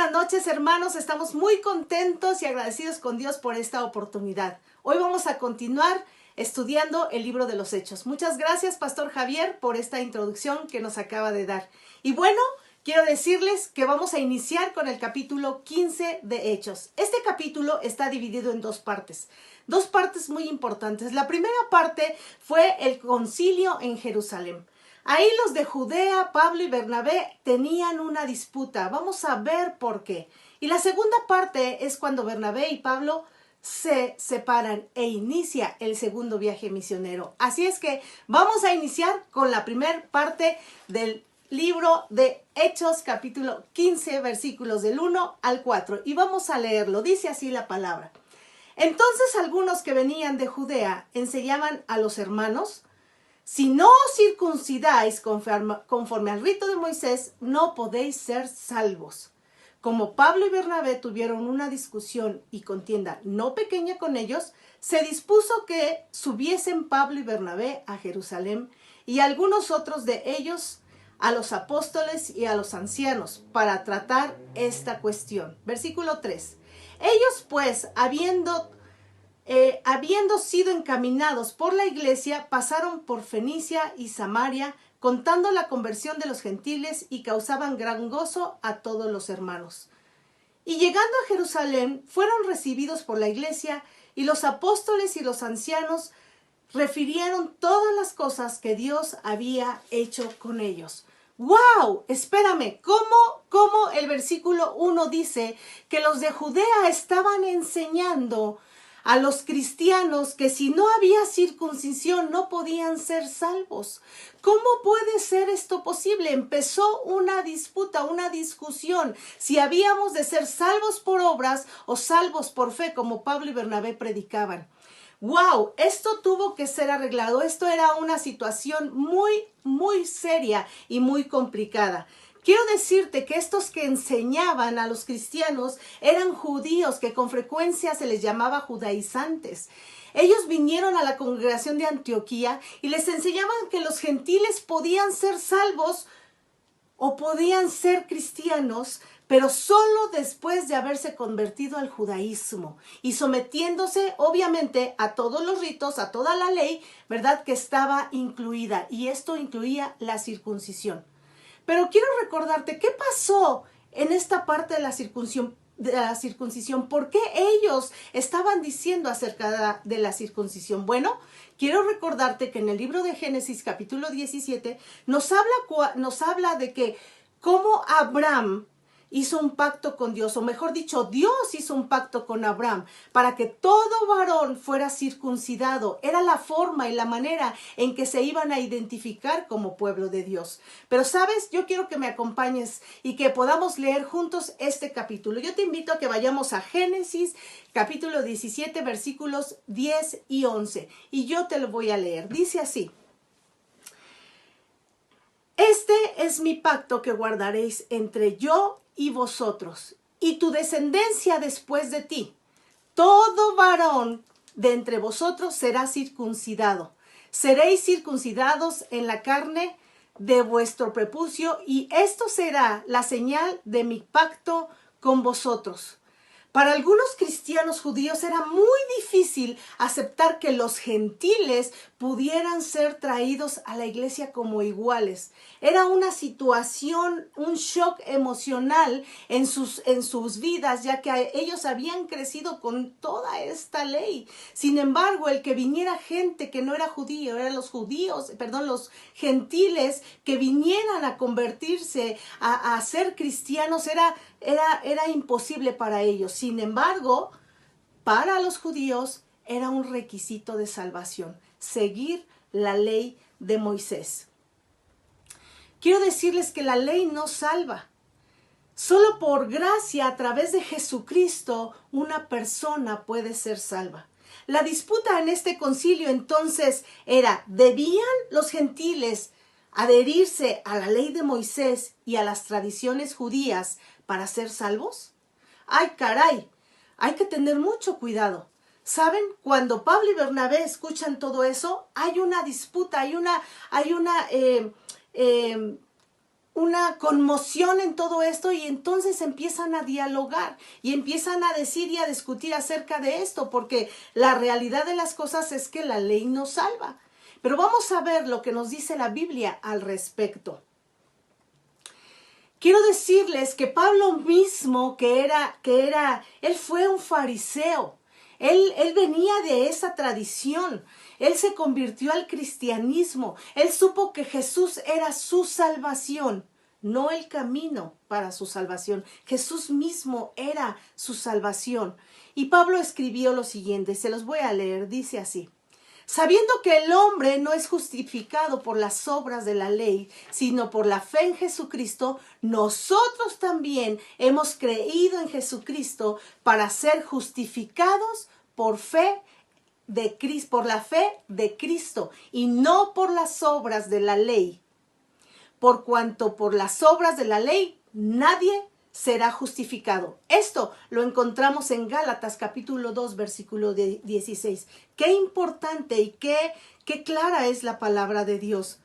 buenas noches, hermanos. Estamos muy contentos y agradecidos con Dios por esta oportunidad. Hoy vamos a continuar estudiando el libro de los Hechos. Muchas gracias, Pastor Javier, por esta introducción que nos acaba de dar. Y bueno, quiero decirles que vamos a iniciar con el capítulo 15 de Hechos. Este capítulo está dividido en dos partes muy importantes. La primera parte fue el concilio en Jerusalén. Ahí los de Judea, Pablo y Bernabé, tenían una disputa. Vamos a ver por qué. Y la segunda parte es cuando Bernabé y Pablo se separan e inicia el segundo viaje misionero. Así es que vamos a iniciar con la primera parte del libro de Hechos, capítulo 15, versículos del 1 al 4. Y vamos a leerlo. Dice así la palabra. Entonces algunos que venían de Judea enseñaban a los hermanos: si no os circuncidáis conforme al rito de Moisés, no podéis ser salvos. Como Pablo y Bernabé tuvieron una discusión y contienda no pequeña con ellos, se dispuso que subiesen Pablo y Bernabé a Jerusalén y algunos otros de ellos a los apóstoles y a los ancianos para tratar esta cuestión. Versículo 3. Ellos pues, habiendo sido encaminados por la iglesia, pasaron por Fenicia y Samaria, contando la conversión de los gentiles, y causaban gran gozo a todos los hermanos. Y llegando a Jerusalén, fueron recibidos por la iglesia, y los apóstoles y los ancianos refirieron todas las cosas que Dios había hecho con ellos. ¡Wow! Espérame, ¿cómo el versículo 1 dice que los de Judea estaban enseñando a los cristianos que si no había circuncisión no podían ser salvos? ¿Cómo puede ser esto posible? Empezó una disputa, una discusión, si habíamos de ser salvos por obras o salvos por fe, como Pablo y Bernabé predicaban. ¡Wow! Esto tuvo que ser arreglado. Esto era una situación muy seria y muy complicada. Quiero decirte que estos que enseñaban a los cristianos eran judíos que con frecuencia se les llamaba judaizantes. Ellos vinieron a la congregación de Antioquía y les enseñaban que los gentiles podían ser salvos o podían ser cristianos, pero solo después de haberse convertido al judaísmo y sometiéndose obviamente a todos los ritos, a toda la ley, ¿verdad?, que estaba incluida, y esto incluía la circuncisión. Pero quiero recordarte qué pasó en esta parte de la circuncisión. ¿Por qué ellos estaban diciendo acerca de la circuncisión? Bueno, quiero recordarte que en el libro de Génesis capítulo 17 nos habla de que cómo Abraham hizo un pacto con Dios, o mejor dicho, Dios hizo un pacto con Abraham para que todo varón fuera circuncidado. Era la forma y la manera en que se iban a identificar como pueblo de Dios. Pero sabes, yo quiero que me acompañes y que podamos leer juntos este capítulo. Yo te invito a que vayamos a Génesis capítulo 17 versículos 10 y 11, y yo te lo voy a leer. Dice así: este es mi pacto que guardaréis entre yo y vosotros, y tu descendencia después de ti. Todo varón de entre vosotros será circuncidado. Seréis circuncidados en la carne de vuestro prepucio, y esto será la señal de mi pacto con vosotros. Para algunos cristianos judíos era muy difícil aceptar que los gentiles pudieran ser traídos a la iglesia como iguales. Era una situación, un shock emocional en sus vidas, ya que ellos habían crecido con toda esta ley. Sin embargo, el que viniera gente que no era judío, eran los gentiles que vinieran a convertirse, a ser cristianos, era imposible para ellos. Sin embargo, para los judíos era un requisito de salvación, seguir la ley de Moisés. Quiero decirles que la ley no salva. Solo por gracia, a través de Jesucristo, una persona puede ser salva. La disputa en este concilio entonces era: ¿debían los gentiles adherirse a la ley de Moisés y a las tradiciones judías para ser salvos? ¡Ay, caray! Hay que tener mucho cuidado. ¿Saben? Cuando Pablo y Bernabé escuchan todo eso, hay una disputa, hay una una conmoción en todo esto y entonces empiezan a dialogar y empiezan a decir y a discutir acerca de esto, porque la realidad de las cosas es que la ley nos salva. Pero vamos a ver lo que nos dice la Biblia al respecto. Quiero decirles que Pablo mismo, él fue un fariseo. Él venía de esa tradición. Él se convirtió al cristianismo. Él supo que Jesús era su salvación, no el camino para su salvación. Jesús mismo era su salvación. Y Pablo escribió lo siguiente, se los voy a leer, dice así. Sabiendo que el hombre no es justificado por las obras de la ley, sino por la fe en Jesucristo, nosotros también hemos creído en Jesucristo para ser justificados por la fe de Cristo, y no por las obras de la ley. Por cuanto por las obras de la ley nadie será justificado. Esto lo encontramos en Gálatas capítulo 2, versículo 16. Qué importante y qué clara es la palabra de Dios.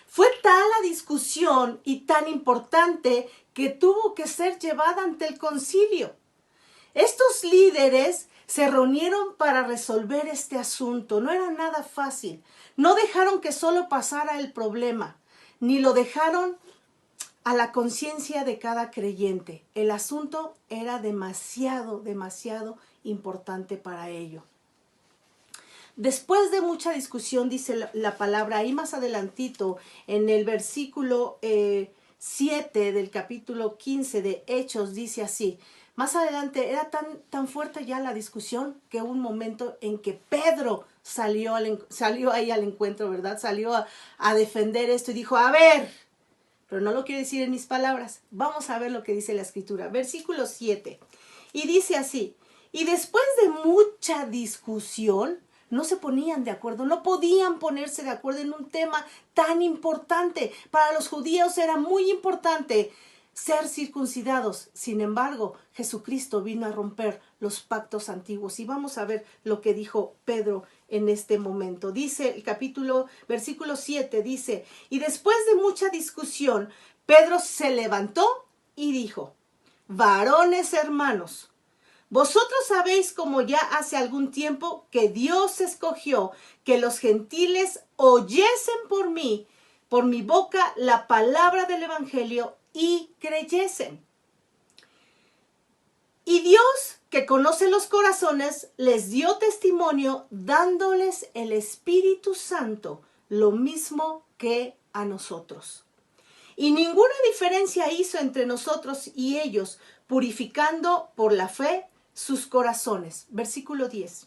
Fue tal la discusión y tan importante que tuvo que ser llevada ante el concilio. Estos líderes se reunieron para resolver este asunto. No era nada fácil. No dejaron que solo pasara el problema, ni lo dejaron a la conciencia de cada creyente. El asunto era demasiado importante para ello. Después de mucha discusión, dice la palabra, ahí más adelantito, en el versículo 7 del capítulo 15 de Hechos, dice así. Más adelante era tan fuerte ya la discusión que hubo un momento en que Pedro salió ahí al encuentro, ¿verdad? Salió a defender esto y dijo, a ver, pero no lo quiero decir en mis palabras. Vamos a ver lo que dice la Escritura. Versículo 7. Y dice así, y después de mucha discusión, no se ponían de acuerdo, no podían ponerse de acuerdo en un tema tan importante. Para los judíos era muy importante ser circuncidados. Sin embargo, Jesucristo vino a romper los pactos antiguos. Y vamos a ver lo que dijo Pedro en este momento. Dice el versículo 7, dice, y después de mucha discusión, Pedro se levantó y dijo, varones hermanos, vosotros sabéis como ya hace algún tiempo que Dios escogió que los gentiles oyesen por mi boca, la palabra del evangelio y creyesen. Y Dios, que conoce los corazones, les dio testimonio dándoles el Espíritu Santo, lo mismo que a nosotros. Y ninguna diferencia hizo entre nosotros y ellos, purificando por la fe sus corazones. Versículo 10.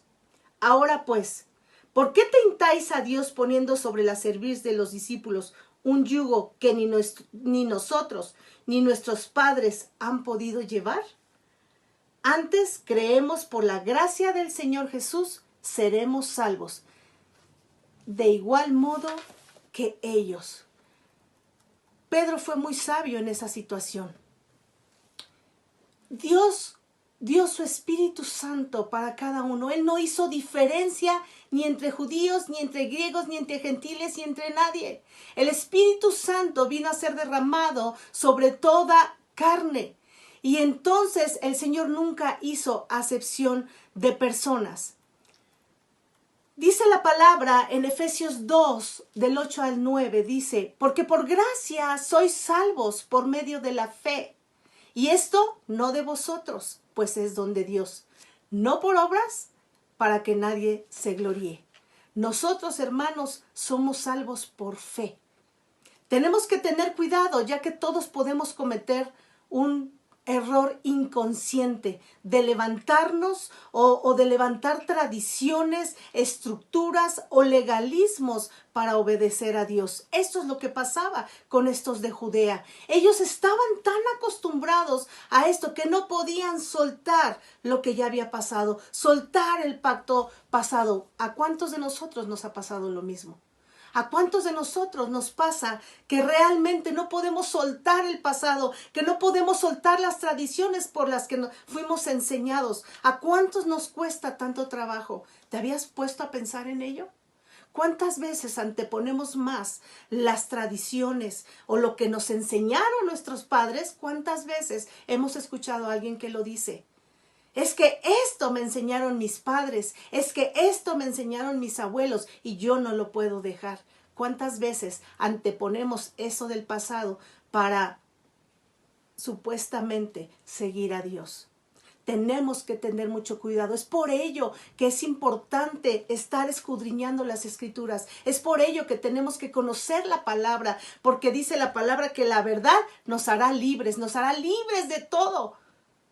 Ahora pues, ¿por qué tentáis a Dios poniendo sobre la cerviz de los discípulos un yugo que ni nosotros ni nuestros padres han podido llevar? Antes creemos por la gracia del Señor Jesús, seremos salvos. De igual modo que ellos. Pedro fue muy sabio en esa situación. Dios dio su Espíritu Santo para cada uno. Él no hizo diferencia ni entre judíos, ni entre griegos, ni entre gentiles, ni entre nadie. El Espíritu Santo vino a ser derramado sobre toda carne. Y entonces el Señor nunca hizo acepción de personas. Dice la palabra en Efesios 2, del 8 al 9, dice, porque por gracia sois salvos por medio de la fe. Y esto no de vosotros, pues es don de Dios, no por obras, para que nadie se gloríe. Nosotros, hermanos, somos salvos por fe. Tenemos que tener cuidado, ya que todos podemos cometer un error inconsciente de levantarnos o de levantar tradiciones, estructuras o legalismos para obedecer a Dios. Esto es lo que pasaba con estos de Judea. Ellos estaban tan acostumbrados a esto que no podían soltar lo que ya había pasado, soltar el pacto pasado. ¿A cuántos de nosotros nos ha pasado lo mismo? ¿A cuántos de nosotros nos pasa que realmente no podemos soltar el pasado, que no podemos soltar las tradiciones por las que fuimos enseñados? ¿A cuántos nos cuesta tanto trabajo? ¿Te habías puesto a pensar en ello? ¿Cuántas veces anteponemos más las tradiciones o lo que nos enseñaron nuestros padres? ¿Cuántas veces hemos escuchado a alguien que lo dice? Es que esto me enseñaron mis padres, es que esto me enseñaron mis abuelos y yo no lo puedo dejar. ¿Cuántas veces anteponemos eso del pasado para supuestamente seguir a Dios? Tenemos que tener mucho cuidado. Es por ello que es importante estar escudriñando las Escrituras. Es por ello que tenemos que conocer la palabra, porque dice la palabra que la verdad nos hará libres de todo,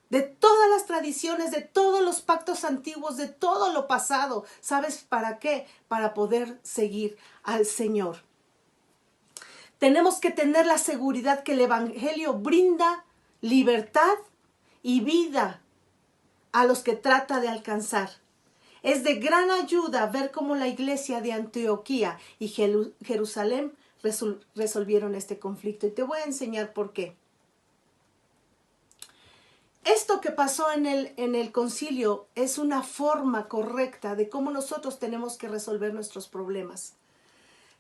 de todas las tradiciones, de todos los pactos antiguos, de todo lo pasado. ¿Sabes para qué? Para poder seguir al Señor. Tenemos que tener la seguridad que el Evangelio brinda libertad y vida a los que trata de alcanzar. Es de gran ayuda ver cómo la iglesia de Antioquía y Jerusalén resolvieron este conflicto. Y te voy a enseñar por qué. Esto que pasó en el concilio es una forma correcta de cómo nosotros tenemos que resolver nuestros problemas.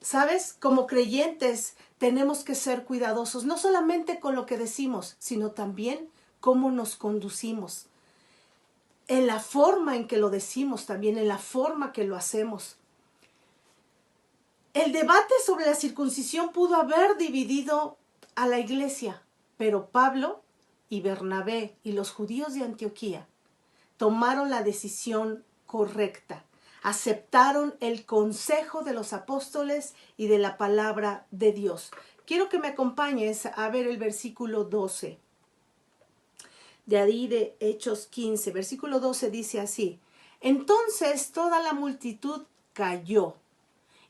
¿Sabes? Como creyentes tenemos que ser cuidadosos, no solamente con lo que decimos, sino también cómo nos conducimos. En la forma en que lo decimos, también en la forma que lo hacemos. El debate sobre la circuncisión pudo haber dividido a la iglesia, pero Pablo y Bernabé y los judíos de Antioquía tomaron la decisión correcta. Aceptaron el consejo de los apóstoles y de la palabra de Dios. Quiero que me acompañes a ver el versículo 12. De ahí de Hechos 15, versículo 12 dice así: entonces toda la multitud calló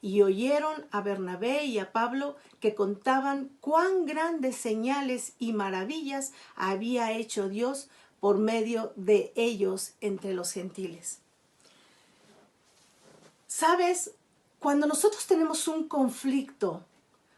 y oyeron a Bernabé y a Pablo que contaban cuán grandes señales y maravillas había hecho Dios por medio de ellos entre los gentiles. ¿Sabes? Cuando nosotros tenemos un conflicto,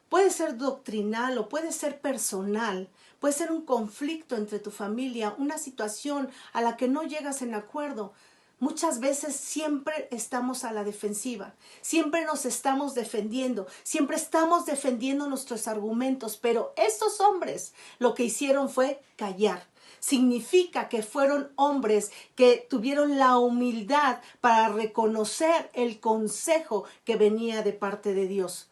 puede ser doctrinal o puede ser personal, puede ser un conflicto entre tu familia, una situación a la que no llegas en acuerdo. Muchas veces siempre estamos a la defensiva, siempre nos estamos defendiendo, siempre estamos defendiendo nuestros argumentos, pero estos hombres lo que hicieron fue callar. Significa que fueron hombres que tuvieron la humildad para reconocer el consejo que venía de parte de Dios.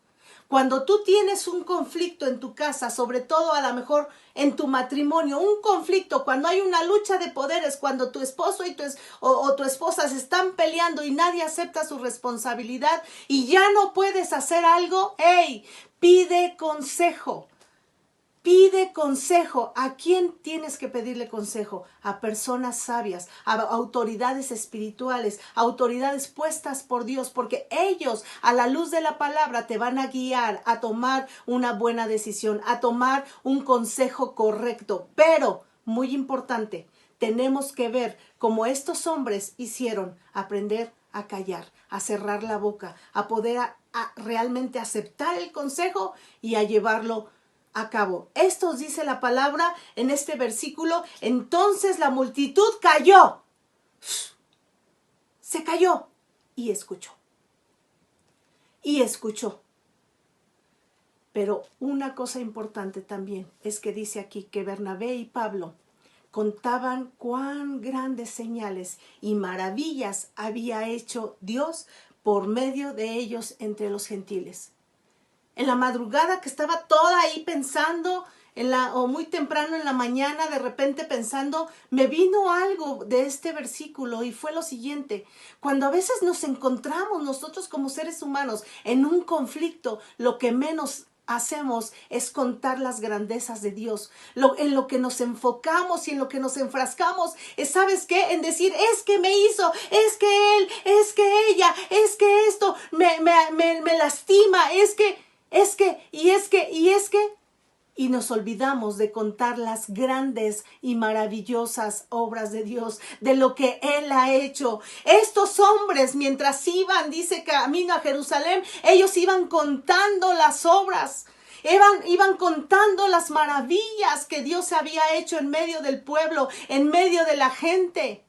Cuando tú tienes un conflicto en tu casa, sobre todo a lo mejor en tu matrimonio, un conflicto, cuando hay una lucha de poderes, cuando tu esposo y tu esposa se están peleando y nadie acepta su responsabilidad y ya no puedes hacer algo, ¡hey! Pide consejo. Pide consejo. ¿A quién tienes que pedirle consejo? A personas sabias, a autoridades espirituales, a autoridades puestas por Dios, porque ellos a la luz de la palabra te van a guiar a tomar una buena decisión, a tomar un consejo correcto. Pero, muy importante, tenemos que ver cómo estos hombres hicieron, aprender a callar, a cerrar la boca, a poder a realmente aceptar el consejo y a llevarlo a cabo. Esto dice la palabra en este versículo. Entonces la multitud cayó. Se cayó y escuchó. Y escuchó. Pero una cosa importante también es que dice aquí que Bernabé y Pablo contaban cuán grandes señales y maravillas había hecho Dios por medio de ellos entre los gentiles. En la madrugada que estaba toda ahí pensando, o muy temprano en la mañana, de repente pensando, me vino algo de este versículo y fue lo siguiente: cuando a veces nos encontramos nosotros como seres humanos en un conflicto, lo que menos hacemos es contar las grandezas de Dios. En lo que nos enfocamos y en lo que nos enfrascamos es, ¿sabes qué? En decir, es que me hizo, es que él, es que ella, es que esto me lastima, y nos olvidamos de contar las grandes y maravillosas obras de Dios, de lo que Él ha hecho. Estos hombres, mientras iban, dice, camino a Jerusalén, ellos iban contando las obras, iban contando las maravillas que Dios había hecho en medio del pueblo, en medio de la gente.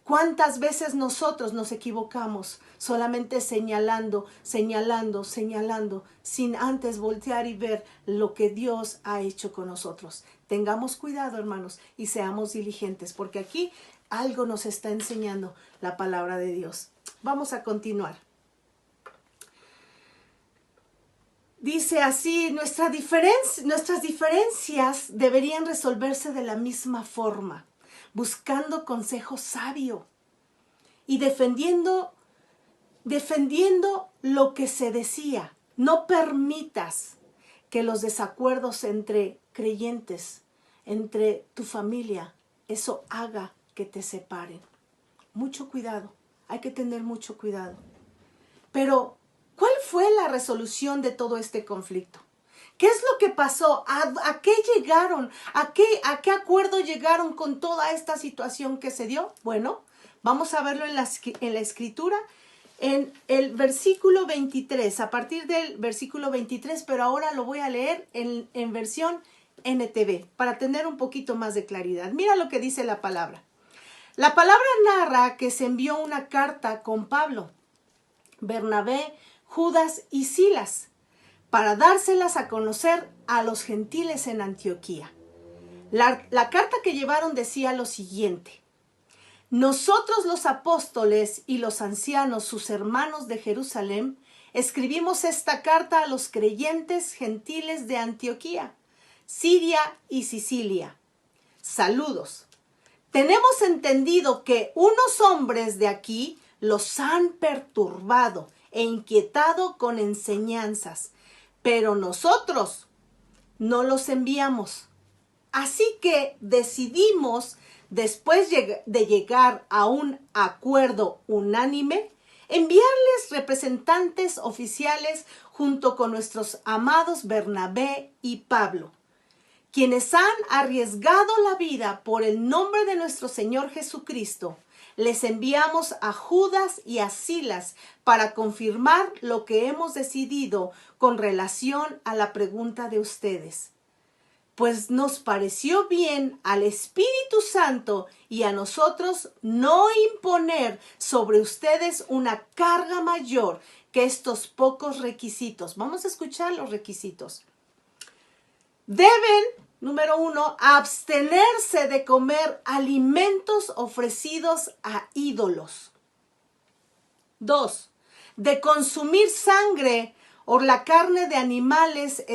¿Cuántas veces nosotros nos equivocamos solamente señalando, señalando, señalando, sin antes voltear y ver lo que Dios ha hecho con nosotros? Tengamos cuidado, hermanos, y seamos diligentes, porque aquí algo nos está enseñando la palabra de Dios. Vamos a continuar. Dice así, nuestras diferencias deberían resolverse de la misma forma, buscando consejo sabio y defendiendo lo que se decía. No permitas que los desacuerdos entre creyentes, entre tu familia, eso haga que te separen. Mucho cuidado, hay que tener mucho cuidado. Pero, ¿cuál fue la resolución de todo este conflicto? ¿Qué es lo que pasó? ¿A qué llegaron? ¿A qué acuerdo llegaron con toda esta situación que se dio? Bueno, vamos a verlo en la escritura, en el versículo 23, a partir del versículo 23, pero ahora lo voy a leer en versión NTV, para tener un poquito más de claridad. Mira lo que dice la palabra. La palabra narra que se envió una carta con Pablo, Bernabé, Judas y Silas, para dárselas a conocer a los gentiles en Antioquía. La carta que llevaron decía lo siguiente: nosotros los apóstoles y los ancianos, sus hermanos de Jerusalén, escribimos esta carta a los creyentes gentiles de Antioquía, Siria y Sicilia. Saludos. Tenemos entendido que unos hombres de aquí los han perturbado e inquietado con enseñanzas, pero nosotros no los enviamos. Así que decidimos, después de llegar a un acuerdo unánime, enviarles representantes oficiales junto con nuestros amados Bernabé y Pablo, quienes han arriesgado la vida por el nombre de nuestro Señor Jesucristo. Les enviamos a Judas y a Silas para confirmar lo que hemos decidido con relación a la pregunta de ustedes. Pues nos pareció bien al Espíritu Santo y a nosotros no imponer sobre ustedes una carga mayor que estos pocos requisitos. Vamos a escuchar los requisitos. Deben, número 1, abstenerse de comer alimentos ofrecidos a ídolos. 2, de consumir sangre o la carne de animales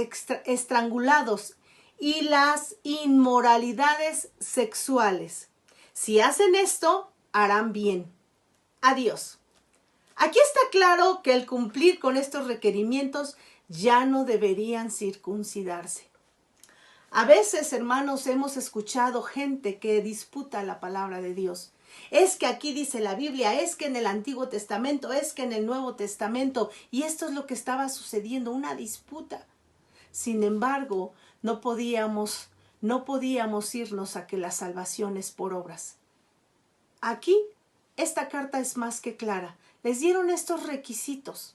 estrangulados y las inmoralidades sexuales. Si hacen esto, harán bien. Adiós. Aquí está claro que el cumplir con estos requerimientos ya no deberían circuncidarse. A veces, hermanos, hemos escuchado gente que disputa la palabra de Dios. Es que aquí dice la Biblia, es que en el Antiguo Testamento, es que en el Nuevo Testamento, y esto es lo que estaba sucediendo, una disputa. Sin embargo, no podíamos irnos a que la salvación es por obras. Aquí, esta carta es más que clara. Les dieron estos requisitos,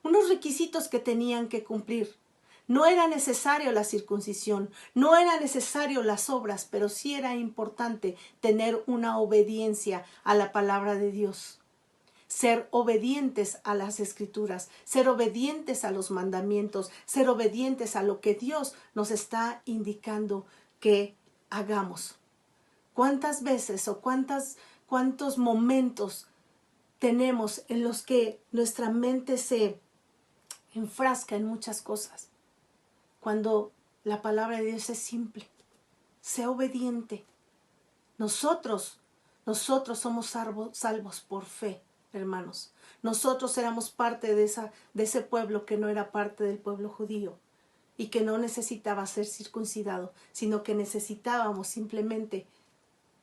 unos requisitos que tenían que cumplir. No era necesario la circuncisión, no era necesario las obras, pero sí era importante tener una obediencia a la palabra de Dios. Ser obedientes a las Escrituras, ser obedientes a los mandamientos, ser obedientes a lo que Dios nos está indicando que hagamos. ¿Cuántas veces o cuántos momentos tenemos en los que nuestra mente se enfrasca en muchas cosas? Cuando la palabra de Dios es simple, sé obediente. Nosotros somos salvos por fe, hermanos. Nosotros éramos parte de ese pueblo que no era parte del pueblo judío y que no necesitaba ser circuncidado, sino que necesitábamos simplemente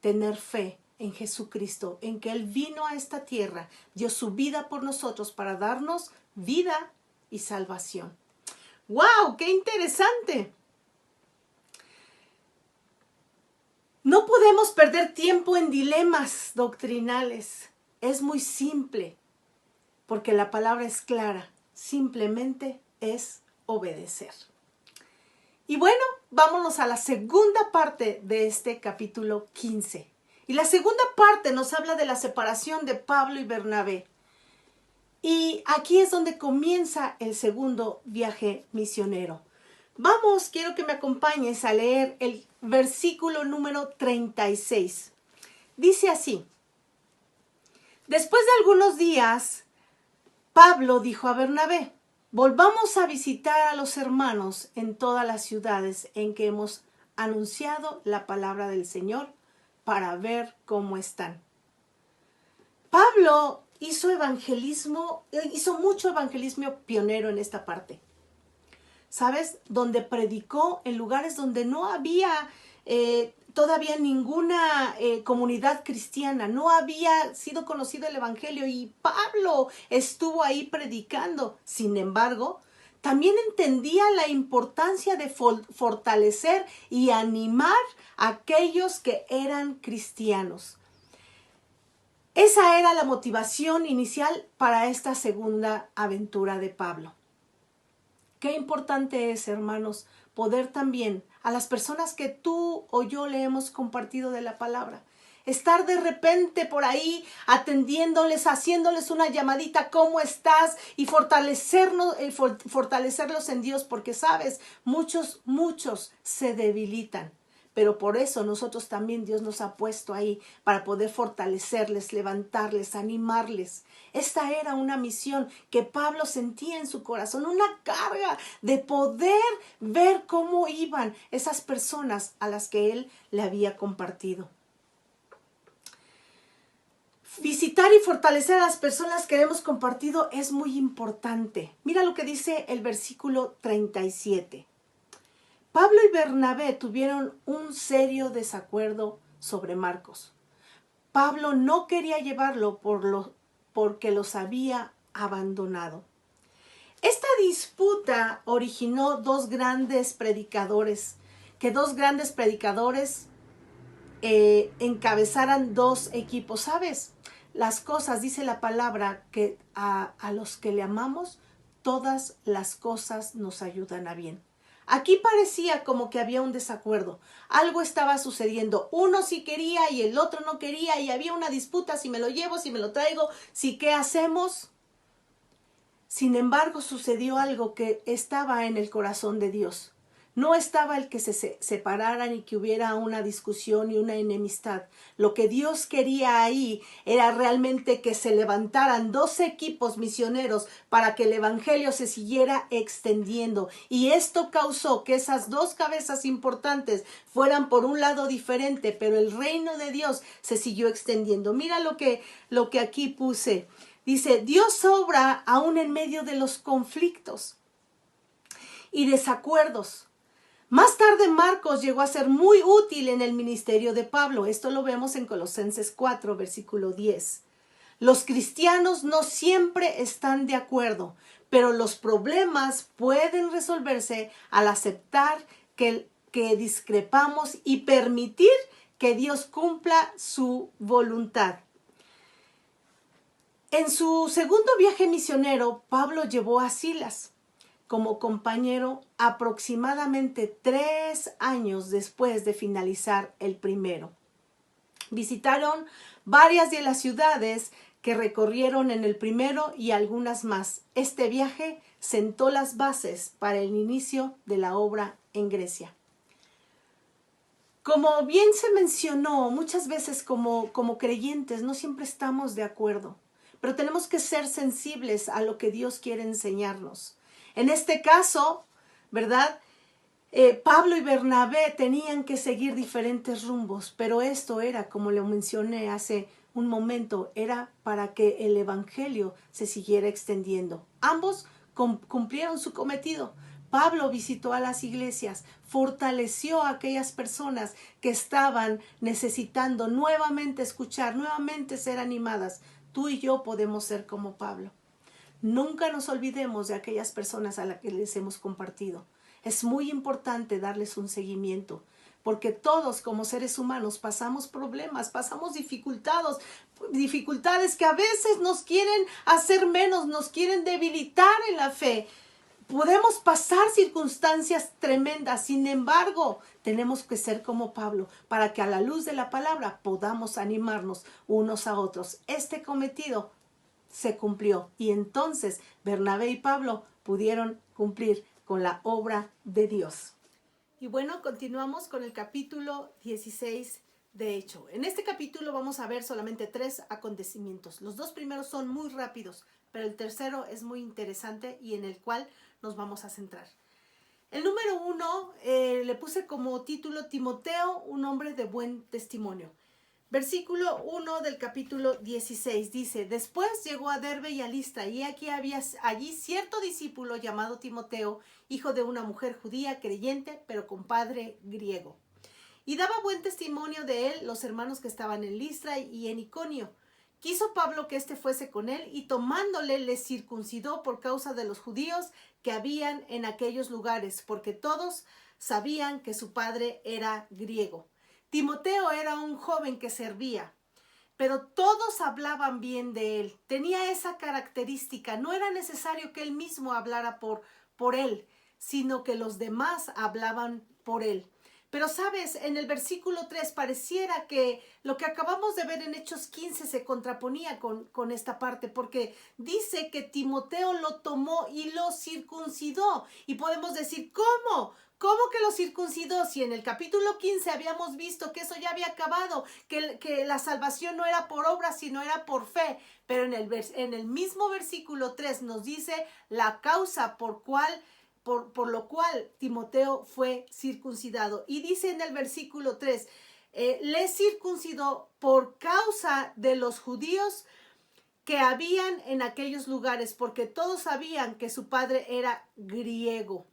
tener fe en Jesucristo, en que Él vino a esta tierra, dio su vida por nosotros para darnos vida y salvación. ¡Wow! ¡Qué interesante! No podemos perder tiempo en dilemas doctrinales. Es muy simple, porque la palabra es clara. Simplemente es obedecer. Y bueno, vámonos a la segunda parte de este capítulo 15. Y la segunda parte nos habla de la separación de Pablo y Bernabé. Y aquí es donde comienza el segundo viaje misionero. Vamos, quiero que me acompañes a leer el versículo número 36. Dice así: después de algunos días, Pablo dijo a Bernabé: volvamos a visitar a los hermanos en todas las ciudades en que hemos anunciado la palabra del Señor para ver cómo están. Pablo hizo mucho evangelismo pionero en esta parte. ¿Sabes? Donde predicó en lugares donde no había todavía ninguna comunidad cristiana, no había sido conocido el evangelio y Pablo estuvo ahí predicando. Sin embargo, también entendía la importancia de fortalecer y animar a aquellos que eran cristianos. Esa era la motivación inicial para esta segunda aventura de Pablo. Qué importante es, hermanos, poder también a las personas que tú o yo le hemos compartido de la palabra, estar de repente por ahí atendiéndoles, haciéndoles una llamadita, ¿cómo estás? Y fortalecerlos en Dios, porque sabes, muchos se debilitan. Pero por eso nosotros también Dios nos ha puesto ahí para poder fortalecerles, levantarles, animarles. Esta era una misión que Pablo sentía en su corazón, una carga de poder ver cómo iban esas personas a las que él le había compartido. Visitar y fortalecer a las personas que hemos compartido es muy importante. Mira lo que dice el versículo 37. Pablo y Bernabé tuvieron un serio desacuerdo sobre Marcos. Pablo no quería llevarlo porque los había abandonado. Esta disputa originó dos grandes predicadores encabezaran dos equipos. ¿Sabes? Las cosas, dice la palabra, que a los que le amamos, todas las cosas nos ayudan a bien. Aquí parecía como que había un desacuerdo. Algo estaba sucediendo. Uno sí quería y el otro no quería y había una disputa, si me lo llevo, si me lo traigo, si qué hacemos. Sin embargo, sucedió algo que estaba en el corazón de Dios. No estaba el que se separaran y que hubiera una discusión y una enemistad. Lo que Dios quería ahí era realmente que se levantaran dos equipos misioneros para que el evangelio se siguiera extendiendo. Y esto causó que esas dos cabezas importantes fueran por un lado diferente, pero el reino de Dios se siguió extendiendo. Mira lo que aquí puse. Dice, Dios obra aún en medio de los conflictos y desacuerdos. Más tarde Marcos llegó a ser muy útil en el ministerio de Pablo. Esto lo vemos en Colosenses 4, versículo 10. Los cristianos no siempre están de acuerdo, pero los problemas pueden resolverse al aceptar que discrepamos y permitir que Dios cumpla su voluntad. En su segundo viaje misionero, Pablo llevó a Silas como compañero aproximadamente 3 años después de finalizar el primero. Visitaron varias de las ciudades que recorrieron en el primero y algunas más. Este viaje sentó las bases para el inicio de la obra en Grecia. Como bien se mencionó, muchas veces como creyentes no siempre estamos de acuerdo, pero tenemos que ser sensibles a lo que Dios quiere enseñarnos. En este caso, ¿verdad? Pablo y Bernabé tenían que seguir diferentes rumbos, pero esto era, como lo mencioné hace un momento, era para que el evangelio se siguiera extendiendo. Ambos cumplieron su cometido. Pablo visitó a las iglesias, fortaleció a aquellas personas que estaban necesitando nuevamente escuchar, nuevamente ser animadas. Tú y yo podemos ser como Pablo. Nunca nos olvidemos de aquellas personas a las que les hemos compartido. Es muy importante darles un seguimiento, porque todos como seres humanos pasamos problemas, pasamos dificultades que a veces nos quieren hacer menos, nos quieren debilitar en la fe. Podemos pasar circunstancias tremendas, sin embargo, tenemos que ser como Pablo para que a la luz de la palabra podamos animarnos unos a otros. Este cometido se cumplió y entonces Bernabé y Pablo pudieron cumplir con la obra de Dios. Y bueno, continuamos con el capítulo 16 de Hecho. En este capítulo vamos a ver solamente 3 acontecimientos. Los 2 primeros son muy rápidos, pero el tercero es muy interesante y en el cual nos vamos a centrar. El número 1 le puse como título Timoteo, un hombre de buen testimonio. Versículo 1 del capítulo 16 dice: Después llegó a Derbe y a Listra, y aquí había allí cierto discípulo llamado Timoteo, hijo de una mujer judía creyente, pero con padre griego. Y daba buen testimonio de él los hermanos que estaban en Listra y en Iconio. Quiso Pablo que éste fuese con él, y tomándole le circuncidó por causa de los judíos que habían en aquellos lugares, porque todos sabían que su padre era griego. Timoteo era un joven que servía, pero todos hablaban bien de él. Tenía esa característica. No era necesario que él mismo hablara por él, sino que los demás hablaban por él. Pero sabes, en el versículo 3 pareciera que lo que acabamos de ver en Hechos 15 se contraponía con esta parte, porque dice que Timoteo lo tomó y lo circuncidó. Y podemos decir, ¿cómo? ¿Cómo que lo circuncidó? Si en el capítulo 15 habíamos visto que eso ya había acabado, que la salvación no era por obra, sino era por fe. Pero en el mismo versículo 3 nos dice la causa por lo cual Timoteo fue circuncidado. Y dice en el versículo 3, le circuncidó por causa de los judíos que habían en aquellos lugares, porque todos sabían que su padre era griego.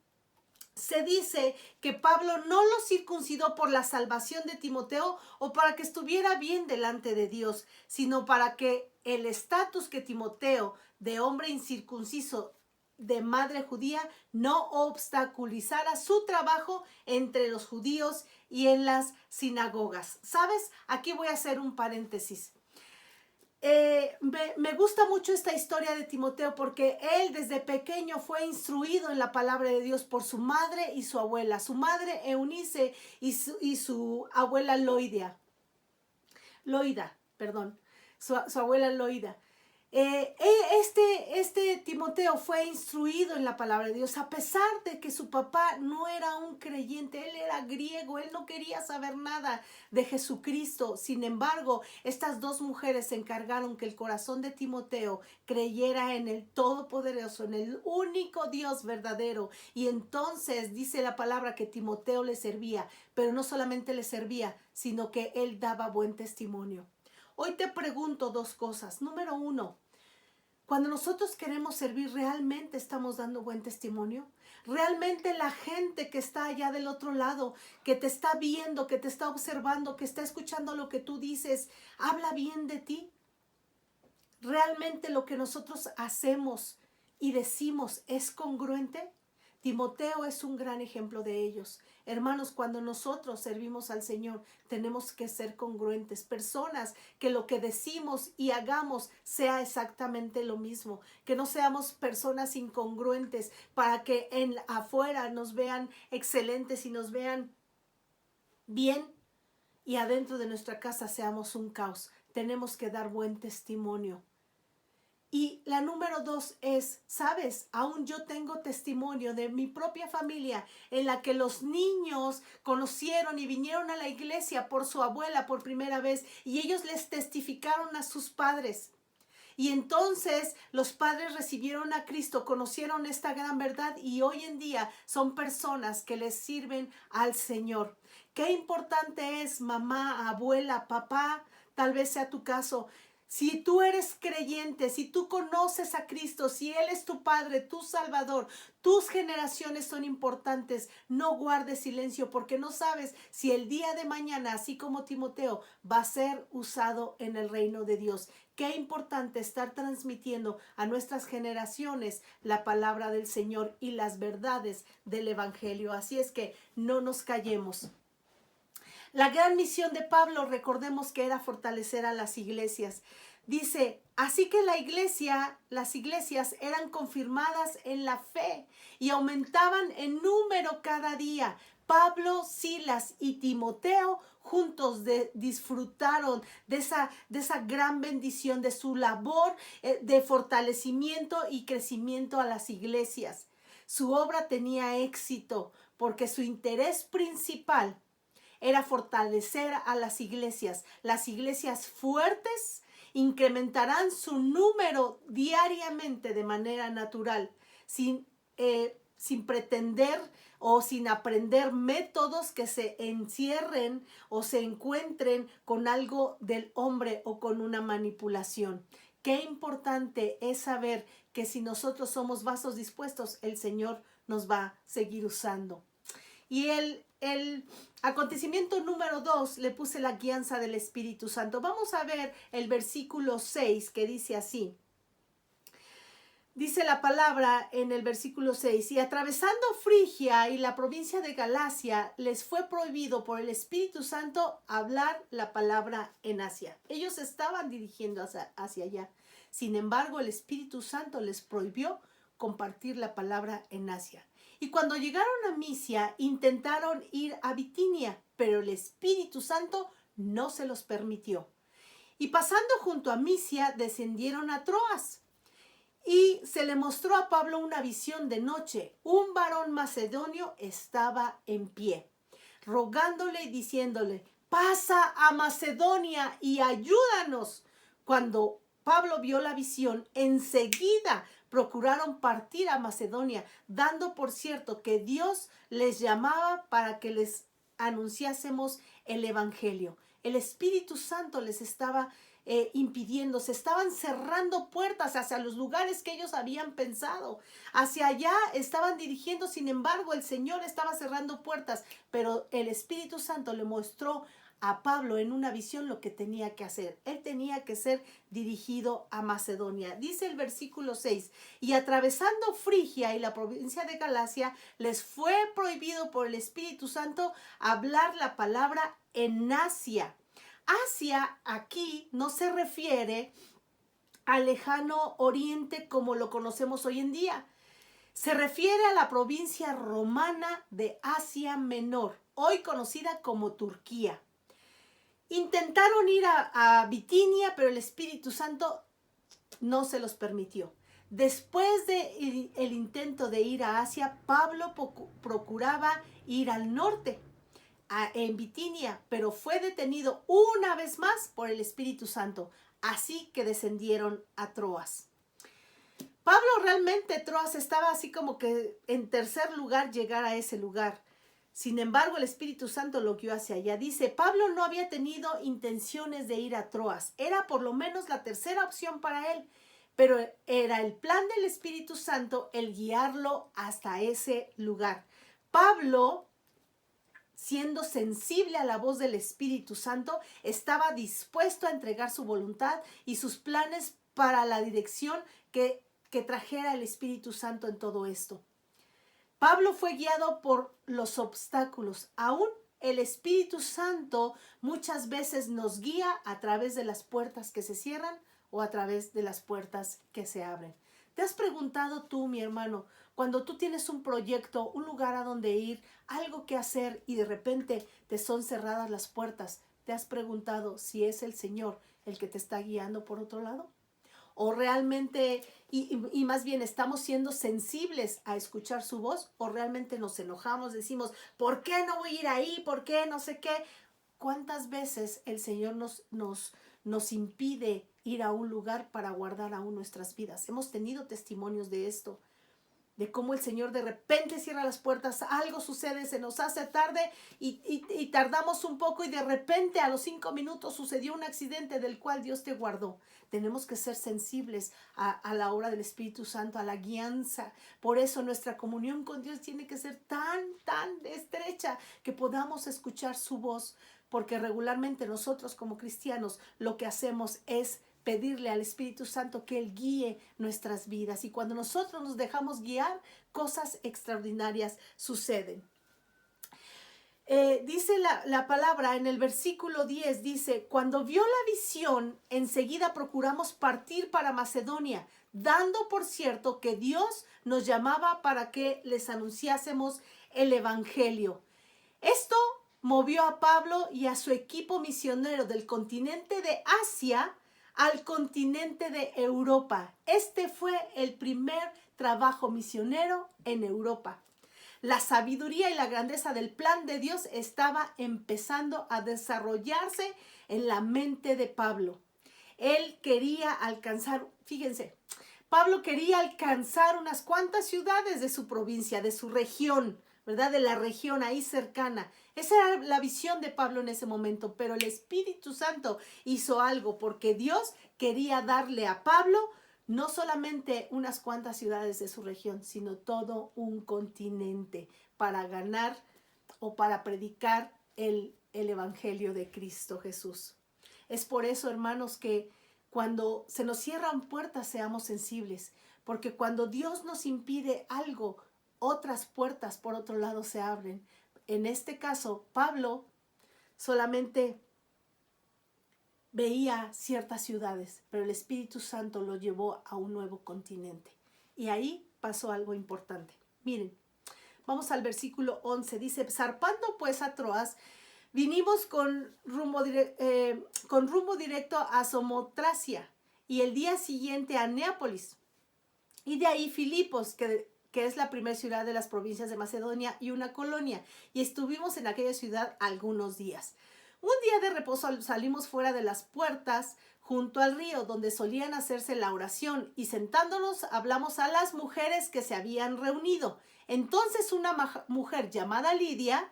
Se dice que Pablo no lo circuncidó por la salvación de Timoteo o para que estuviera bien delante de Dios, sino para que el estatus que Timoteo, de hombre incircunciso, de madre judía, no obstaculizara su trabajo entre los judíos y en las sinagogas. ¿Sabes? Aquí voy a hacer un paréntesis. Me gusta mucho esta historia de Timoteo porque él desde pequeño fue instruido en la palabra de Dios por su madre y su abuela. Su madre Eunice y su abuela Loida, su abuela Loida. Este Timoteo fue instruido en la palabra de Dios a pesar de que su papá no era un creyente, él era griego, él no quería saber nada de Jesucristo. Sin embargo, estas dos mujeres se encargaron que el corazón de Timoteo creyera en el Todopoderoso, en el único Dios verdadero. Y entonces dice la palabra que Timoteo le servía, pero no solamente le servía, sino que él daba buen testimonio. Hoy te pregunto 2 cosas. Número 1, cuando nosotros queremos servir, ¿realmente estamos dando buen testimonio? ¿Realmente la gente que está allá del otro lado, que te está viendo, que te está observando, que está escuchando lo que tú dices, habla bien de ti? ¿Realmente lo que nosotros hacemos y decimos es congruente? Timoteo es un gran ejemplo de ellos. Hermanos, cuando nosotros servimos al Señor, tenemos que ser congruentes, personas que lo que decimos y hagamos sea exactamente lo mismo, que no seamos personas incongruentes para que en afuera nos vean excelentes y nos vean bien y adentro de nuestra casa seamos un caos. Tenemos que dar buen testimonio. Y la número 2 es, sabes, aún yo tengo testimonio de mi propia familia en la que los niños conocieron y vinieron a la iglesia por su abuela por primera vez y ellos les testificaron a sus padres. Y entonces los padres recibieron a Cristo, conocieron esta gran verdad y hoy en día son personas que les sirven al Señor. Qué importante es, mamá, abuela, papá, tal vez sea tu caso. Si tú eres creyente, si tú conoces a Cristo, si Él es tu Padre, tu Salvador, tus generaciones son importantes, no guardes silencio porque no sabes si el día de mañana, así como Timoteo, va a ser usado en el reino de Dios. Qué importante estar transmitiendo a nuestras generaciones la palabra del Señor y las verdades del Evangelio. Así es que no nos callemos. La gran misión de Pablo, recordemos que era fortalecer a las iglesias. Dice, así que las iglesias eran confirmadas en la fe y aumentaban en número cada día. Pablo, Silas y Timoteo juntos disfrutaron de esa gran bendición, de su labor de fortalecimiento y crecimiento a las iglesias. Su obra tenía éxito porque su interés principal era fortalecer a las iglesias. Las iglesias fuertes incrementarán su número diariamente de manera natural, sin pretender o sin aprender métodos que se encierren o se encuentren con algo del hombre o con una manipulación. Qué importante es saber que si nosotros somos vasos dispuestos, el Señor nos va a seguir usando. Y el acontecimiento número 2 le puse la guianza del Espíritu Santo. Vamos a ver el versículo 6 que dice así. Dice la palabra en el versículo 6, y atravesando Frigia y la provincia de Galacia, les fue prohibido por el Espíritu Santo hablar la palabra en Asia. Ellos estaban dirigiendo hacia allá. Sin embargo, el Espíritu Santo les prohibió compartir la palabra en Asia. Y cuando llegaron a Misia, intentaron ir a Bitinia, pero el Espíritu Santo no se los permitió. Y pasando junto a Misia, descendieron a Troas. Y se le mostró a Pablo una visión de noche. Un varón macedonio estaba en pie, rogándole y diciéndole, pasa a Macedonia y ayúdanos. Cuando Pablo vio la visión, enseguida procuraron partir a Macedonia, dando por cierto que Dios les llamaba para que les anunciásemos el evangelio. El Espíritu Santo les estaba impidiendo, se estaban cerrando puertas hacia los lugares que ellos habían pensado. Hacia allá estaban dirigiendo, sin embargo, el Señor estaba cerrando puertas, pero el Espíritu Santo le mostró a Pablo en una visión lo que tenía que hacer. Él tenía que ser dirigido a Macedonia. Dice el versículo 6, y atravesando Frigia y la provincia de Galacia, les fue prohibido por el Espíritu Santo hablar la palabra en Asia. Asia aquí no se refiere al lejano oriente como lo conocemos hoy en día. Se refiere a la provincia romana de Asia Menor, hoy conocida como Turquía. Intentaron ir a Bitinia, pero el Espíritu Santo no se los permitió. Después del intento de ir a Asia, Pablo procuraba ir al norte, en Bitinia, pero fue detenido una vez más por el Espíritu Santo. Así que descendieron a Troas. Pablo realmente, Troas estaba así como que en tercer lugar llegar a ese lugar. Sin embargo, el Espíritu Santo lo guió hacia allá. Dice, Pablo no había tenido intenciones de ir a Troas. Era por lo menos la tercera opción para él. Pero era el plan del Espíritu Santo el guiarlo hasta ese lugar. Pablo, siendo sensible a la voz del Espíritu Santo, estaba dispuesto a entregar su voluntad y sus planes para la dirección que trajera el Espíritu Santo en todo esto. Pablo fue guiado por los obstáculos. Aún el Espíritu Santo muchas veces nos guía a través de las puertas que se cierran o a través de las puertas que se abren. ¿Te has preguntado tú, mi hermano, cuando tú tienes un proyecto, un lugar a donde ir, algo que hacer y de repente te son cerradas las puertas? ¿Te has preguntado si es el Señor el que te está guiando por otro lado? ¿O realmente, y más bien, estamos siendo sensibles a escuchar su voz? ¿O realmente nos enojamos, decimos, ¿por qué no voy a ir ahí? ¿Por qué no sé qué? ¿Cuántas veces el Señor nos impide ir a un lugar para guardar aún nuestras vidas? Hemos tenido testimonios de esto, de cómo el Señor de repente cierra las puertas, algo sucede, se nos hace tarde y tardamos un poco y de repente a los 5 minutos sucedió un accidente del cual Dios te guardó. Tenemos que ser sensibles a la obra del Espíritu Santo, a la guianza. Por eso nuestra comunión con Dios tiene que ser tan estrecha que podamos escuchar su voz, porque regularmente nosotros como cristianos lo que hacemos es pedirle al Espíritu Santo que Él guíe nuestras vidas. Y cuando nosotros nos dejamos guiar, cosas extraordinarias suceden. Dice la palabra en el versículo 10, dice, cuando vio la visión, enseguida procuramos partir para Macedonia, dando por cierto que Dios nos llamaba para que les anunciásemos el evangelio. Esto movió a Pablo y a su equipo misionero del continente de Asia al continente de Europa. Este fue el primer trabajo misionero en Europa. La sabiduría y la grandeza del plan de Dios estaba empezando a desarrollarse en la mente de Pablo. Él quería alcanzar, fíjense, Pablo quería alcanzar unas cuantas ciudades de su provincia, de su región, ¿verdad? De la región ahí cercana. Esa era la visión de Pablo en ese momento, pero el Espíritu Santo hizo algo porque Dios quería darle a Pablo no solamente unas cuantas ciudades de su región, sino todo un continente para ganar o para predicar el Evangelio de Cristo Jesús. Es por eso, hermanos, que cuando se nos cierran puertas seamos sensibles, porque cuando Dios nos impide algo, otras puertas por otro lado se abren. En este caso, Pablo solamente veía ciertas ciudades, pero el Espíritu Santo lo llevó a un nuevo continente. Y ahí pasó algo importante. Miren, vamos al versículo 11. Dice, zarpando pues a Troas, vinimos con rumbo directo a Samotracia y el día siguiente a Neápolis. Y de ahí Filipos, que es la primera ciudad de las provincias de Macedonia y una colonia. Y estuvimos en aquella ciudad algunos días. Un día de reposo salimos fuera de las puertas junto al río donde solían hacerse la oración y sentándonos hablamos a las mujeres que se habían reunido. Entonces una mujer llamada Lidia,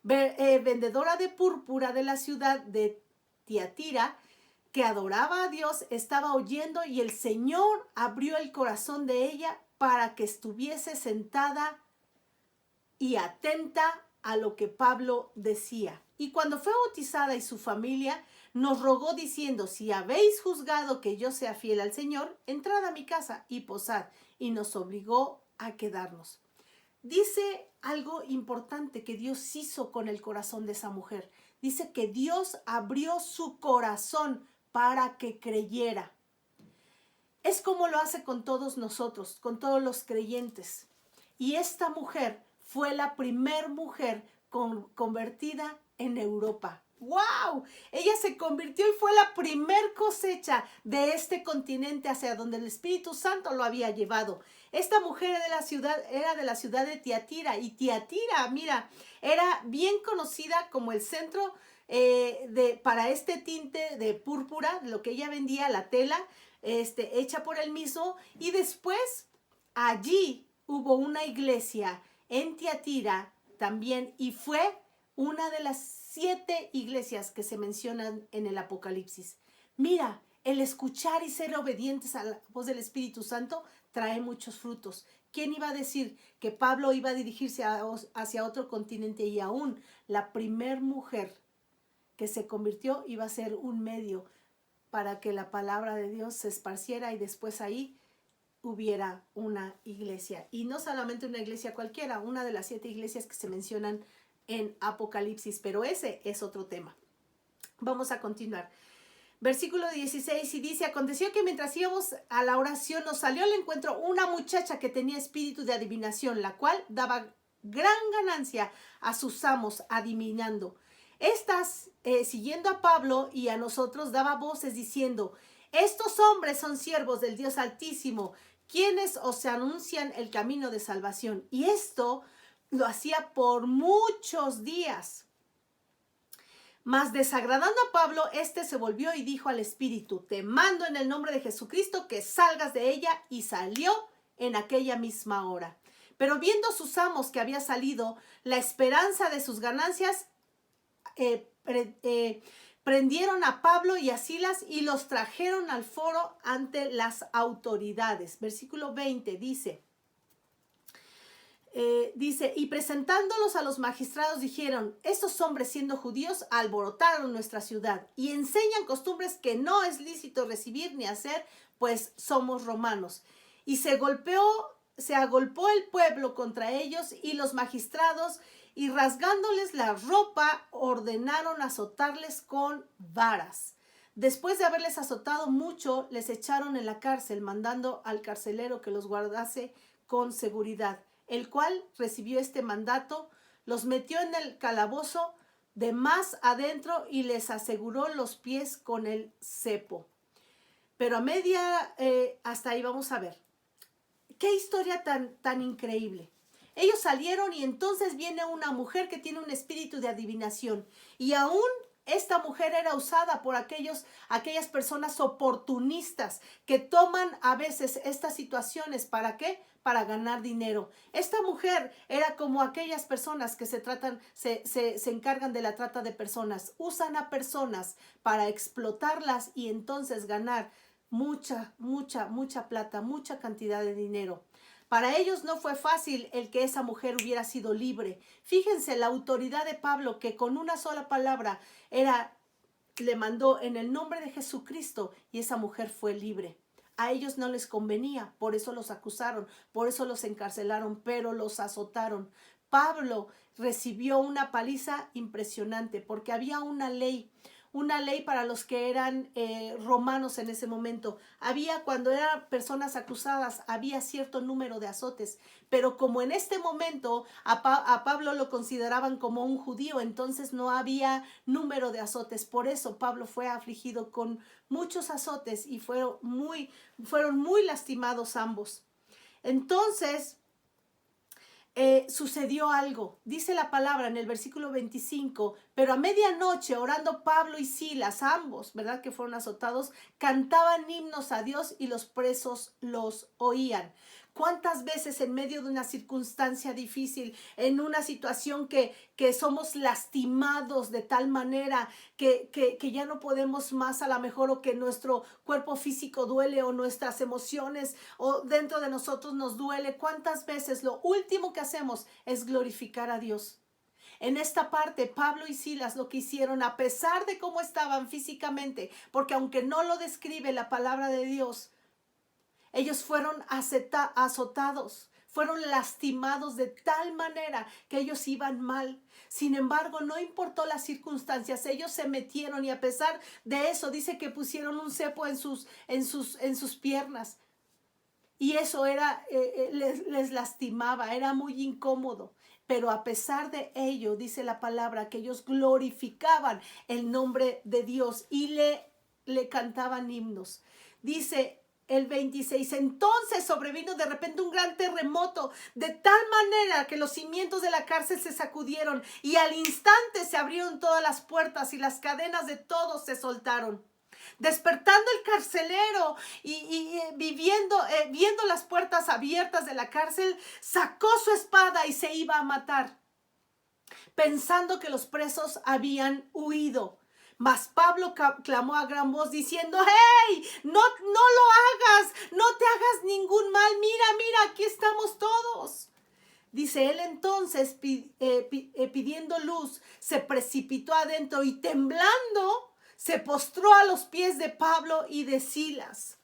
vendedora de púrpura de la ciudad de Tiatira, que adoraba a Dios, estaba oyendo y el Señor abrió el corazón de ella para que estuviese sentada y atenta a lo que Pablo decía. Y cuando fue bautizada y su familia, nos rogó diciendo, si habéis juzgado que yo sea fiel al Señor, entrad a mi casa y posad. Y nos obligó a quedarnos. Dice algo importante que Dios hizo con el corazón de esa mujer. Dice que Dios abrió su corazón para que creyera. Es como lo hace con todos nosotros, con todos los creyentes. Y esta mujer fue la primer mujer convertida en Europa. ¡Wow! Ella se convirtió y fue la primer cosecha de este continente hacia donde el Espíritu Santo lo había llevado. Esta mujer era de la ciudad de Tiatira, y Tiatira, mira, era bien conocida como el centro para este tinte de púrpura, lo que ella vendía, la tela hecha por él mismo, y después allí hubo una iglesia en Tiatira también, y fue una de las 7 iglesias que se mencionan en el Apocalipsis. Mira, el escuchar y ser obedientes a la voz del Espíritu Santo trae muchos frutos. ¿Quién iba a decir que Pablo iba a dirigirse hacia otro continente y aún la primer mujer que se convirtió iba a ser un medio para que la palabra de Dios se esparciera y después ahí hubiera una iglesia? Y no solamente una iglesia cualquiera, una de las 7 iglesias que se mencionan en Apocalipsis, pero ese es otro tema. Vamos a continuar. Versículo 16 y dice, aconteció que mientras íbamos a la oración nos salió al encuentro una muchacha que tenía espíritu de adivinación, la cual daba gran ganancia a sus amos adivinando. Estas, siguiendo a Pablo y a nosotros, daba voces diciendo, estos hombres son siervos del Dios Altísimo, quienes os anuncian el camino de salvación. Y esto lo hacía por muchos días. Mas desagradando a Pablo, se volvió y dijo al espíritu, te mando en el nombre de Jesucristo que salgas de ella, y salió en aquella misma hora. Pero viendo sus amos que había salido, la esperanza de sus ganancias, prendieron a Pablo y a Silas y los trajeron al foro ante las autoridades. Versículo 20 dice, y presentándolos a los magistrados dijeron, estos hombres siendo judíos alborotaron nuestra ciudad y enseñan costumbres que no es lícito recibir ni hacer, pues somos romanos. Y se agolpó el pueblo contra ellos y los magistrados y rasgándoles la ropa ordenaron azotarles con varas. Después de haberles azotado mucho, les echaron en la cárcel, mandando al carcelero que los guardase con seguridad, el cual recibió este mandato, los metió en el calabozo de más adentro y les aseguró los pies con el cepo. Pero hasta ahí vamos a ver. Qué historia tan increíble. Ellos salieron y entonces viene una mujer que tiene un espíritu de adivinación. Y aún esta mujer era usada por aquellas personas oportunistas que toman a veces estas situaciones. ¿Para qué? Para ganar dinero. Esta mujer era como aquellas personas que se encargan de la trata de personas. Usan a personas para explotarlas y entonces ganar mucha plata, mucha cantidad de dinero. Para ellos no fue fácil el que esa mujer hubiera sido libre. Fíjense, la autoridad de Pablo, que con una sola palabra le mandó en el nombre de Jesucristo, y esa mujer fue libre. A ellos no les convenía, por eso los acusaron, por eso los encarcelaron, pero los azotaron. Pablo recibió una paliza impresionante porque había una ley para los que eran romanos en ese momento. Cuando eran personas acusadas, había cierto número de azotes, pero como en este momento a Pablo lo consideraban como un judío, entonces no había número de azotes. Por eso Pablo fue afligido con muchos azotes y fueron muy lastimados ambos. Entonces, sucedió algo. Dice la palabra en el versículo 25, pero a medianoche, orando Pablo y Silas, ambos, ¿verdad?, que fueron azotados, cantaban himnos a Dios y los presos los oían. ¿Cuántas veces en medio de una circunstancia difícil, en una situación que somos lastimados de tal manera que ya no podemos más a lo mejor, o que nuestro cuerpo físico duele, o nuestras emociones o dentro de nosotros nos duele? ¿Cuántas veces lo último que hacemos es glorificar a Dios? En esta parte, Pablo y Silas lo que hicieron, a pesar de cómo estaban físicamente, porque aunque no lo describe la palabra de Dios, ellos fueron azotados, fueron lastimados de tal manera que ellos iban mal. Sin embargo, no importó las circunstancias, ellos se metieron, y a pesar de eso dice que pusieron un cepo en sus piernas. Y eso les lastimaba, era muy incómodo. Pero a pesar de ello, dice la palabra, que ellos glorificaban el nombre de Dios y le cantaban himnos. Dice el 26, entonces sobrevino de repente un gran terremoto, de tal manera que los cimientos de la cárcel se sacudieron, y al instante se abrieron todas las puertas y las cadenas de todos se soltaron. Despertando el carcelero y viendo las puertas abiertas de la cárcel, sacó su espada y se iba a matar, pensando que los presos habían huido. Mas Pablo clamó a gran voz diciendo: ¡Hey! No lo hagas, no te hagas ningún mal, mira, aquí estamos todos. Dice él entonces, pidiendo luz, se precipitó adentro y temblando se postró a los pies de Pablo y de Silas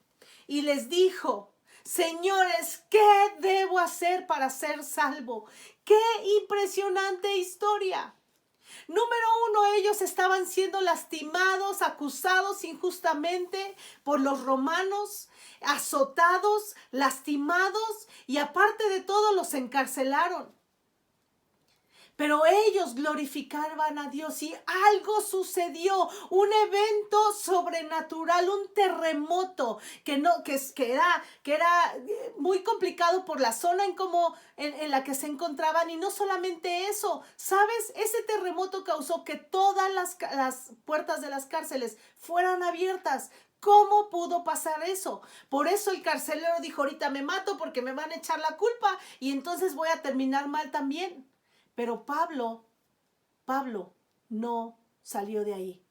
y les dijo: Señores, ¿qué debo hacer para ser salvo? ¡Qué impresionante historia! Número 1, ellos estaban siendo lastimados, acusados injustamente por los romanos, azotados, lastimados, y aparte de todo los encarcelaron. Pero ellos glorificaban a Dios y algo sucedió, un evento sobrenatural, un terremoto que era muy complicado por la zona en la que se encontraban. Y no solamente eso, ¿sabes? Ese terremoto causó que todas las puertas de las cárceles fueran abiertas. ¿Cómo pudo pasar eso? Por eso el carcelero dijo: ahorita me mato porque me van a echar la culpa y entonces voy a terminar mal también. Pero Pablo no salió de ahí.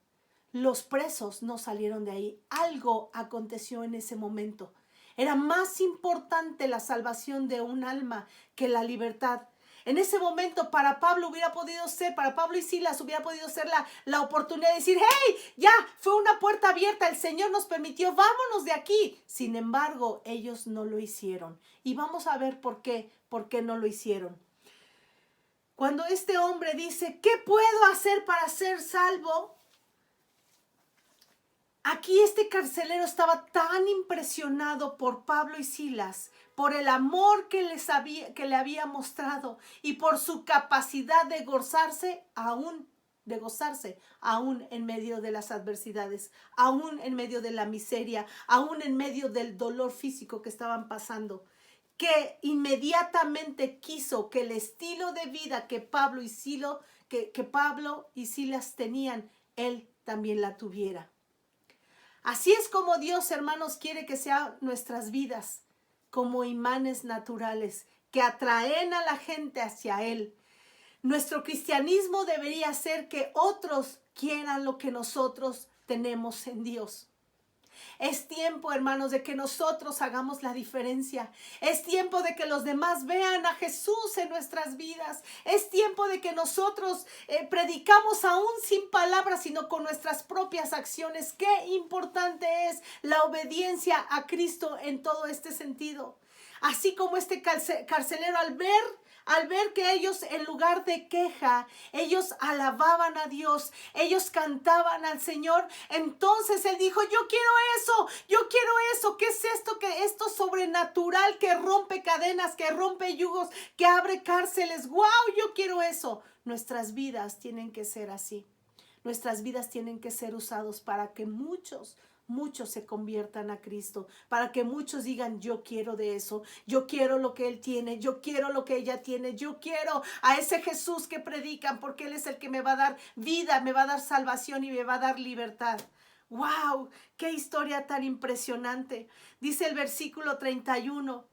Los presos no salieron de ahí. Algo aconteció en ese momento. Era más importante la salvación de un alma que la libertad. En ese momento para Pablo y Silas hubiera podido ser la oportunidad de decir: ¡Hey! Ya, fue una puerta abierta, el Señor nos permitió, vámonos de aquí. Sin embargo, ellos no lo hicieron. Y vamos a ver por qué no lo hicieron. Cuando este hombre dice, ¿qué puedo hacer para ser salvo? Aquí este carcelero estaba tan impresionado por Pablo y Silas, por el amor que le había mostrado y por su capacidad de gozarse aún en medio de las adversidades, aún en medio de la miseria, aún en medio del dolor físico que estaban pasando, que inmediatamente quiso que el estilo de vida que Pablo y Silas tenían, él también la tuviera. Así es como Dios, hermanos, quiere que sean nuestras vidas, como imanes naturales que atraen a la gente hacia Él. Nuestro cristianismo debería ser que otros quieran lo que nosotros tenemos en Dios. Es tiempo, hermanos, de que nosotros hagamos la diferencia. Es tiempo de que los demás vean a Jesús en nuestras vidas. Es tiempo de que nosotros predicamos aún sin palabras, sino con nuestras propias acciones. Qué importante es la obediencia a Cristo en todo este sentido. Así como este carcelero al ver que ellos, en lugar de queja, ellos alababan a Dios, ellos cantaban al Señor, entonces él dijo, yo quiero eso, ¿qué es esto? Que esto sobrenatural que rompe cadenas, que rompe yugos, que abre cárceles, ¡wow! Yo quiero eso. Nuestras vidas tienen que ser así. Nuestras vidas tienen que ser usados para que muchos se conviertan a Cristo, para que muchos digan, yo quiero de eso, yo quiero lo que Él tiene, yo quiero lo que ella tiene, yo quiero a ese Jesús que predican, porque Él es el que me va a dar vida, me va a dar salvación y me va a dar libertad. ¡Wow! ¡Qué historia tan impresionante! Dice el versículo 31.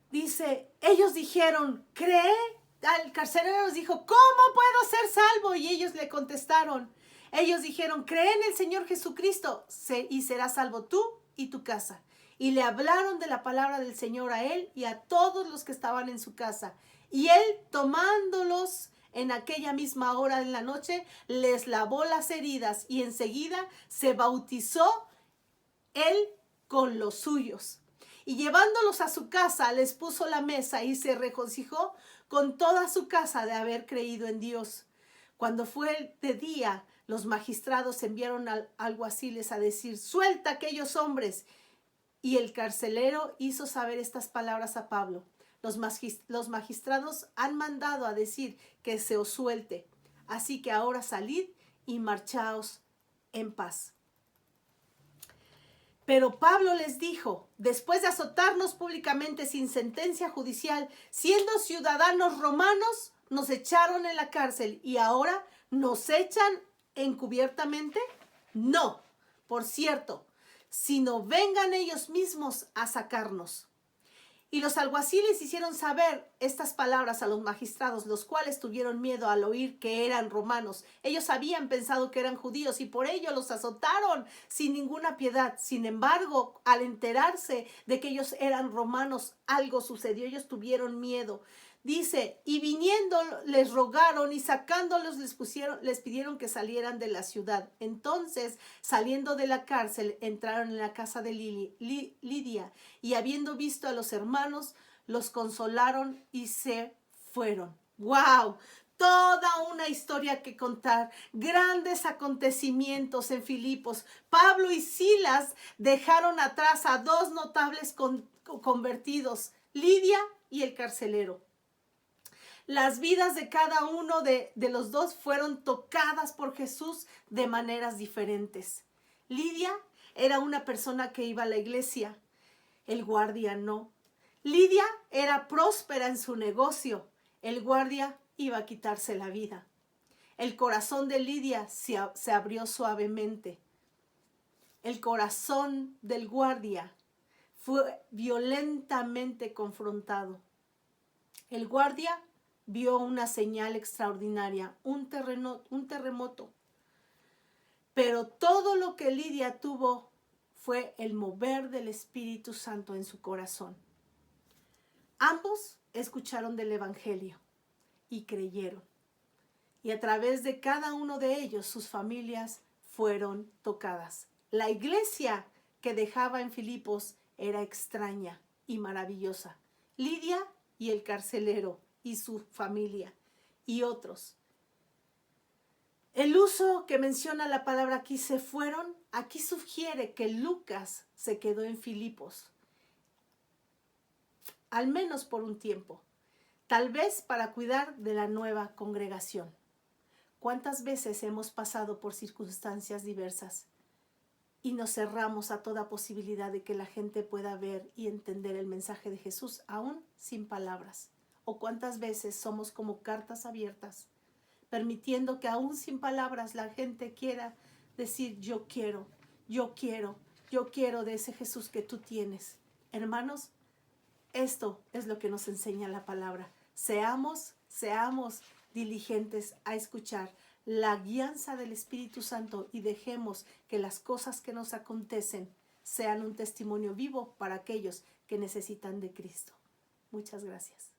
Dice, ellos dijeron, ¿cree? Al carcelero les dijo, ¿cómo puedo ser salvo? Y ellos le contestaron, ellos dijeron, cree en el Señor Jesucristo y serás salvo tú y tu casa. Y le hablaron de la palabra del Señor a él y a todos los que estaban en su casa. Y él, tomándolos en aquella misma hora de la noche, les lavó las heridas y enseguida se bautizó él con los suyos. Y llevándolos a su casa, les puso la mesa y se regocijó con toda su casa de haber creído en Dios. Cuando fue de día, los magistrados enviaron alguaciles a decir, suelta a aquellos hombres. Y el carcelero hizo saber estas palabras a Pablo. Los magistrados han mandado a decir que se os suelte. Así que ahora salid y marchaos en paz. Pero Pablo les dijo, después de azotarnos públicamente sin sentencia judicial, siendo ciudadanos romanos, nos echaron en la cárcel y ahora nos echan encubiertamente. No, por cierto, sino vengan ellos mismos a sacarnos. Y los alguaciles hicieron saber estas palabras a los magistrados, los cuales tuvieron miedo al oír que eran romanos. Ellos habían pensado que eran judíos y por ello los azotaron sin ninguna piedad. Sin embargo, al enterarse de que ellos eran romanos, algo sucedió. Ellos tuvieron miedo. Dice, y viniendo les rogaron y sacándolos les pidieron que salieran de la ciudad. Entonces, saliendo de la cárcel, entraron en la casa de Lidia y habiendo visto a los hermanos, los consolaron y se fueron. ¡Wow! Toda una historia que contar, grandes acontecimientos en Filipos. Pablo y Silas dejaron atrás a dos notables convertidos, Lidia y el carcelero. Las vidas de cada uno de los dos fueron tocadas por Jesús de maneras diferentes. Lidia era una persona que iba a la iglesia, el guardia no. Lidia era próspera en su negocio, el guardia iba a quitarse la vida. El corazón de Lidia se abrió suavemente. El corazón del guardia fue violentamente confrontado. El guardia vio una señal extraordinaria, un terremoto. Pero todo lo que Lidia tuvo fue el mover del Espíritu Santo en su corazón. Ambos escucharon del Evangelio y creyeron. Y a través de cada uno de ellos, sus familias fueron tocadas. La iglesia que dejaba en Filipos era extraña y maravillosa. Lidia y el carcelero y su familia y otros. El uso que menciona la palabra aquí, se fueron, aquí sugiere que Lucas se quedó en Filipos, al menos por un tiempo, tal vez para cuidar de la nueva congregación. ¿Cuántas veces hemos pasado por circunstancias diversas y nos cerramos a toda posibilidad de que la gente pueda ver y entender el mensaje de Jesús, aún sin palabras? ¿O cuántas veces somos como cartas abiertas, permitiendo que aún sin palabras la gente quiera decir: yo quiero, yo quiero, yo quiero de ese Jesús que tú tienes? Hermanos, esto es lo que nos enseña la palabra. Seamos diligentes a escuchar la guianza del Espíritu Santo y dejemos que las cosas que nos acontecen sean un testimonio vivo para aquellos que necesitan de Cristo. Muchas gracias.